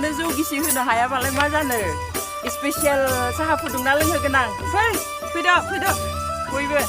बिसोरनो जौ गिसि होनो हायाबालाय मा जानो स्पेसियेल साहा फुदुंना लोंहोगोन आं फैदो बयबो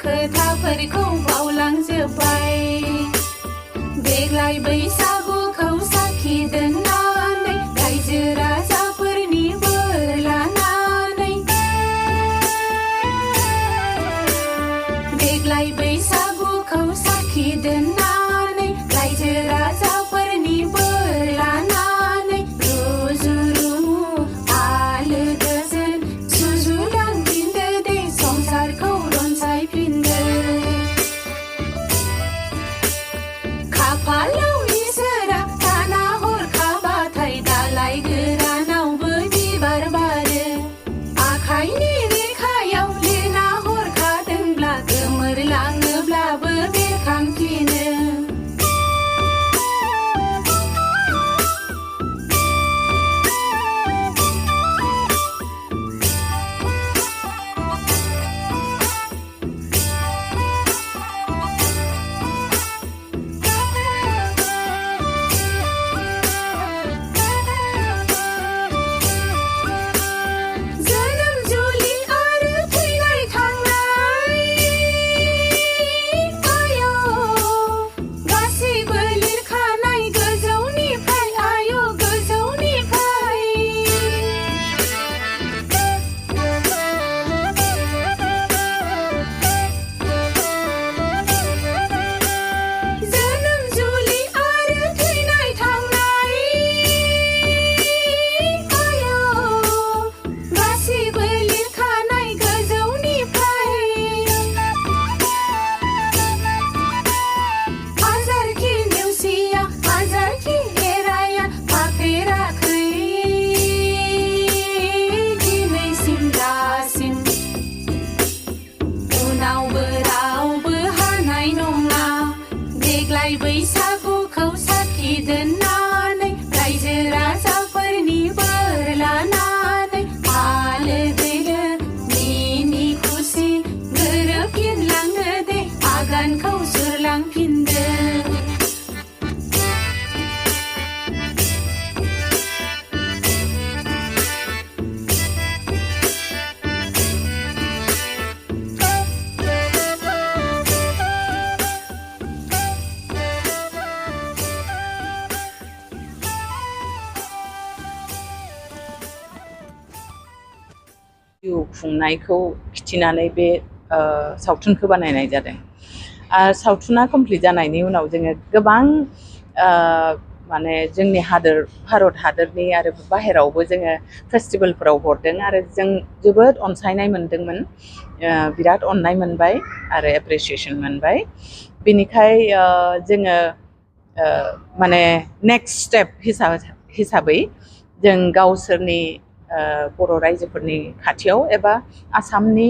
खोथाफोरखौ बावलांजोब्बाय देग्लाय बैसागुखौ साखि दोननानै रायजो राजाफोरनि बोर लानानै देग्लाय बैसागुखौ साखि दोननानै रायजो राजाफोरनि बोर लानानै रुजु रुमु आलो गोजोन सुजुलांफिनदो दे संसारखौ खाफालाव इसोरा दाना हरखाबाथाय दालाय गोरानावबो बिबार बारो आखाइनि रेखायाव लिरना हरखादोंब्ला गोमोरलाङोब्लाबो बेरखांफिनो बैसागुखौ साखि दोननानै रायजो राजाफोरनि बोर लानानै आलो दैलो मिनि खुसि गोरोबफिनलाङो दे आगानखौ सुरलांफिनदो जिउ खुंनायखौ खिथिनानै बे सावथुनखौ बानायनाय जादों सावथुना कमप्लिट जानायनि उनाव जोङो गोबां माने जोंनि भारत हादरनि आरो बाहेरावबो जोङो फेस्टिभेलफोराव हरदों आरो जों जोबोद अनसायनाय मोनदोंमोन बिराद अननाय मोनबाय आरो एप्रिसिएसन मोनबाय बिनिखाय जोङो माने नेक्स्ट स्टेप हिसाबै जों गावसोरनि बर' रायजोफोरनि खाथियाव एबा आसामनि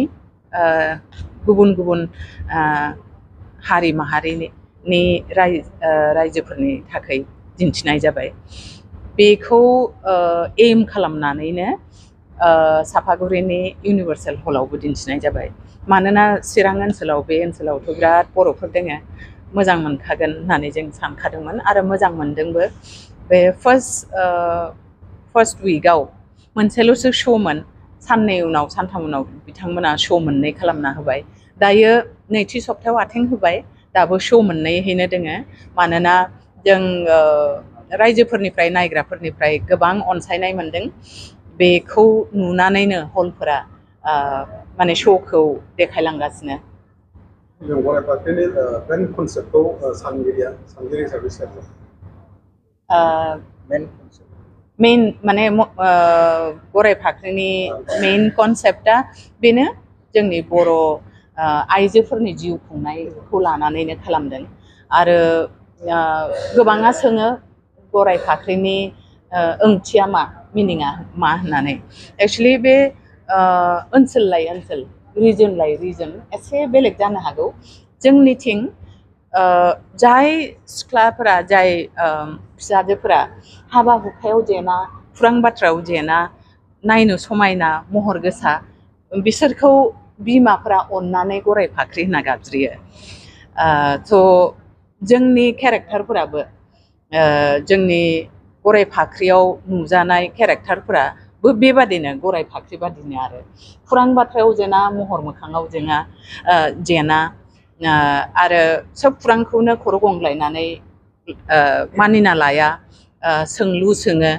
गुबुन गुबुन हारि माहारिनि रायजोफोरनि थाखाय दिन्थिनाय जाबाय बेखौ एम खालामनानैनो सापागुरिनि इउनिभार्सेल हलावबो दिन्थिनाय जाबाय मानोना चिरां ओनसोलाव बे ओनसोलावथ' बिराद बर'फोर दोङो मोजां मोनखागोन होननानै जों सानखादोंमोन आरो मोजां मोनदोंबो बे फार्स्ट उइकआव मोनसेल'सो श'मोन साननै उनाव सानथाम उनाव बिथांमोना श' मोननै खालामना होबाय दायो नैथि सप्तायाव आथिं होबाय दाबो श' मोननैहैनो दोङो मानोना जों रायजोफोरनिफ्राय नायग्राफोरनिफ्राय गोबां अनसायनाय मोनदों बेखौ नुनानैनो हलफोरा माने श'खौ देखायलांगासिनो मेइन माने गराय फाख्रिनि मेइन कनसेप्टआ बेनो जोंनि बर' आइजोफोरनि जिउ खुंनायखौ लानानैनो खालामदों आरो गोबाङा सोङो गराय फाख्रिनि ओंथिया मा मिनिङा मा होननानै एक्चुअली बे ओनसोल लायै ओनसोल रिजन लायै रिजन एसे बेलेग जानो हागौ जोंनिथिं जाय सिख्लाफोरा जाय फिसाजोफोरा हाबा हुखायाव जेना खुरां बाथ्रायाव जेना नायनो समायना महर गोसा बिसोरखौ बिमाफोरा अननानै गराय फाख्रि होनना गाबज्रियो थ' जोंनि केरेक्टारफोराबो जोंनि गराय फाख्रियाव नुजानाय केरेक्टारफोराबो बेबादिनो गराय फाख्रि बादिनो आरो खुरां बाथ्रायाव जेना महर मोखाङाव जेना आरो सोब खुरांखौनो खर' गंग्लायनानै मानिना लाया सोंलु सोङो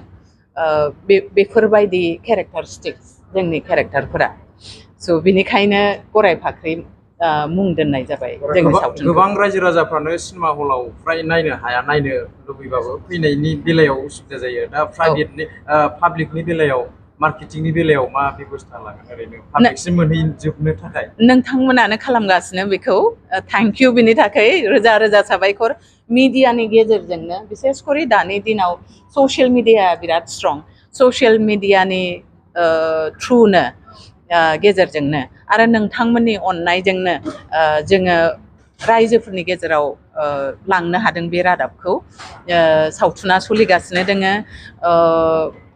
बेफोरबायदि केरेक्टारिस्टिक्स जोंनि केरेक्टारफोरा स' बिनिखायनो गराय फाख्रि मुं दोननाय जाबाय जोंनि सावथुन गोबां रायजो राजाफ्रानो सिनेमा हलाव फ्राय नायनो हाया नायनो लुबैबाबो फैनायनि बेलायाव उसुबिदा जायो दा प्राइभेटनि पाब्लिकनि बेलायाव मार्केटिंनि बेलायाव मा बेबस्था लागोन ओरैनो पाब्लिकसिम मोनहैजोबनो थाखाय नोंथांमोनानो खालामगासिनो बेखौ थेंक इउ बिनि थाखाय रोजा रोजा साबायखर मिडियानि गेजेरजोंनो बिसेसकरि दानि दिनाव ससियेल मिडियाया बिराद स्ट्रं ससियेल मिडियानि थ्रुनो गेजेरजोंनो आरो नोंथांमोननि अननायजोंनो जोङो रायजोफोरनि गेजेराव लांनो हादों बे रादाबखौ सावथुना सोलिगासिनो दोङो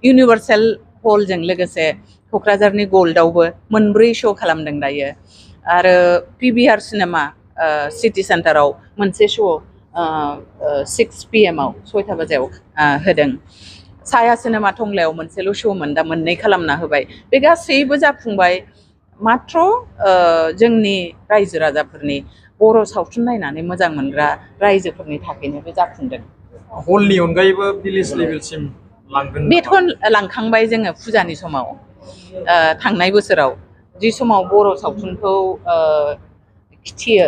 इउनिभार्सेल हलजों लोगोसे क'क्राझारनि गल्डआवबो मोनब्रै शो खालामदों दायो आरो PVR सिनेमा सिटि सेन्टाराव मोनसे शो 6 PM आव 6टा बाजियाव होदों साया सिनेमा टंलायाव मोनसेल' श'मोन दा मोननै खालामना होबाय बे गासैबो जाफुंबाय माथ्र जोंनि रायजो राजाफोरनि बर' सावथुन नायनानै मोजां मोनग्रा रायजोफोरनि थाखायनो बे जाफुंदों हलनि अनगायैबो भिलेज लेभेलसिम लांगोन बेथ' लांखांबाय जोङो फुजानि समाव थांनाय बोसोराव जि समाव बर' सावथुनखौ खिथियो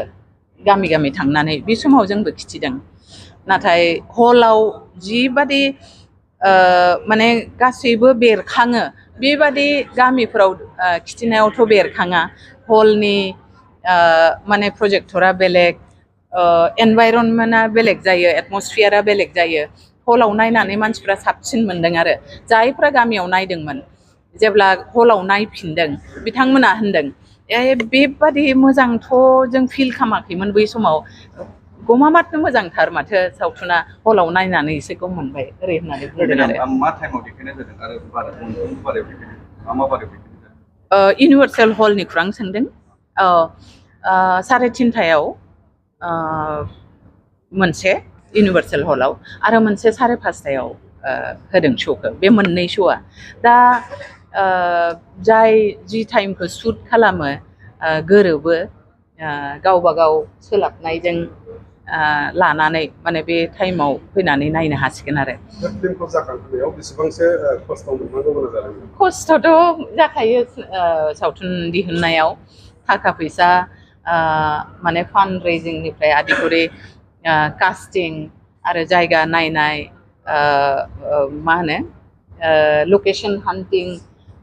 गामि गामि थांनानै बे समाव जोंबो खिथिदों नाथाय हलाव जिबादि माने गासैबो बेरखाङो बेबादि गामिफोराव खिथिनायावथ' बेरखाङा हलनि माने प्रजेक्टरा बेलेग एनभाइरनमेन्टआ बेलेग जायो एटमस्फियारा बेलेग जायो हलाव नायनानै मानसिफ्रा साबसिन मोनदों आरो जायफ्रा गामियाव नायदोंमोन जेब्ला हलाव नायफिनदों बिथांमोना होनदों बेबादि मोजांथ' जों फिल खालामाखैमोन बै समाव गमामाथनो मोजांथार माथो सावथुना हलाव नायनानै एसे गम मोनबाय ओरै होननानै बुंदों आरो मा टाइमाव देखायनाय जादों आरो बारायाव देखायनाय मा बारायाव देखायनाय जादों इउनिभार्सेल हलनि खुरां सोंदों 3:30 मोनसे इउनिभार्सेल हलाव आरो मोनसे 5:30 होदों श'खौ बे मोननै श'आ दा जाय जि टाइमखौ सुट खालामो गोरोबो गावबा गाव सोलाबनायजों लानानै माने बे टाइमाव फैनानै नायनो हासिगोन आरो फिल्मखौ जाखांहोनायाव बेसेबांसो खस्थ' मोननांगौ गोनां जादों खस्थ'थ' जाखायो सावथुन दिहुननायाव थाखा फैसा माने फान्ड रेजिंनिफ्राय आदि करे कास्टिं आरो जायगा नायनाय मा होनो लकेसन हान्टिं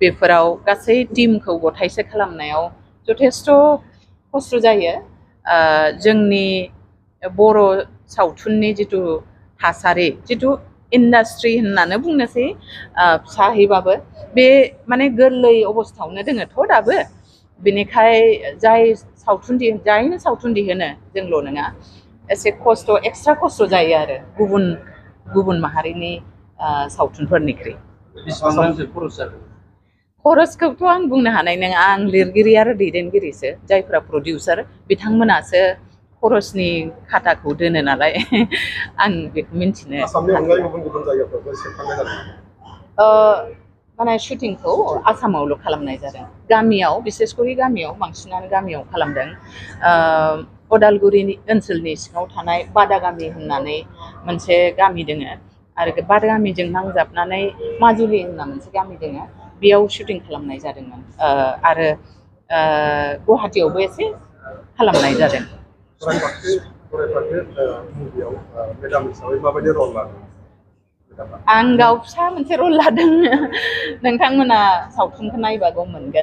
बेफोराव गासै टिमखौ गथायसे खालामनायाव जथेस्थ' खस्थ' जायो जोंनि बर' सावथुननि जिथु थासारि जिथु इन्डास्ट्रि होननानै बुंनोसै फिसाहैबाबो बे माने गोरलै अबस्थायावनो दोङोथ' दाबो बेनिखाय जायनो सावथुन दिहुनो जोंल' नङा एसे खस्थ' एक्सट्रा खस्थ' जायो आरो गुबुन माहारिनि सावथुनफोरनिख्रुइ बेसेबांसो खरस जादों खरसखौथ' आं बुंनो हानाय नङा आं लिरगिरि आरो दैदेनगिरिसो जायफ्रा प्रडिउसार बिथांमोनासो खरसनि खाताखौ दोनो नालाय आं बेखौ मिन्थिनो आसामनि अनगायै गुबुन गुबुन जायगाफ्रावबो सेबखांनाय जादों माने शुटिंखौ आसामावल' खालामनाय जादों गामियाव बिसेसकरि गामियाव बांसिनानो गामियाव खालामदों अदालगुरि ओनसोलनि सिङाव थानाय बादागामि होननानै मोनसे गामि दोङो आरो बादागामिजों नांजाबनानै माजुलि होनना मोनसे गामि दोङो बेयाव शुटिं खालामनाय जादोंमोन आरो गुवाहाटियावबो एसे खालामनाय जादों गराय फाख्रि मुभियाव मेडाम हिसाबै माबायदि रल लादों आं गाव फिसा मोनसे रल लादों नोंथांमोना सावथुनखौ नायबागौ मोनगोन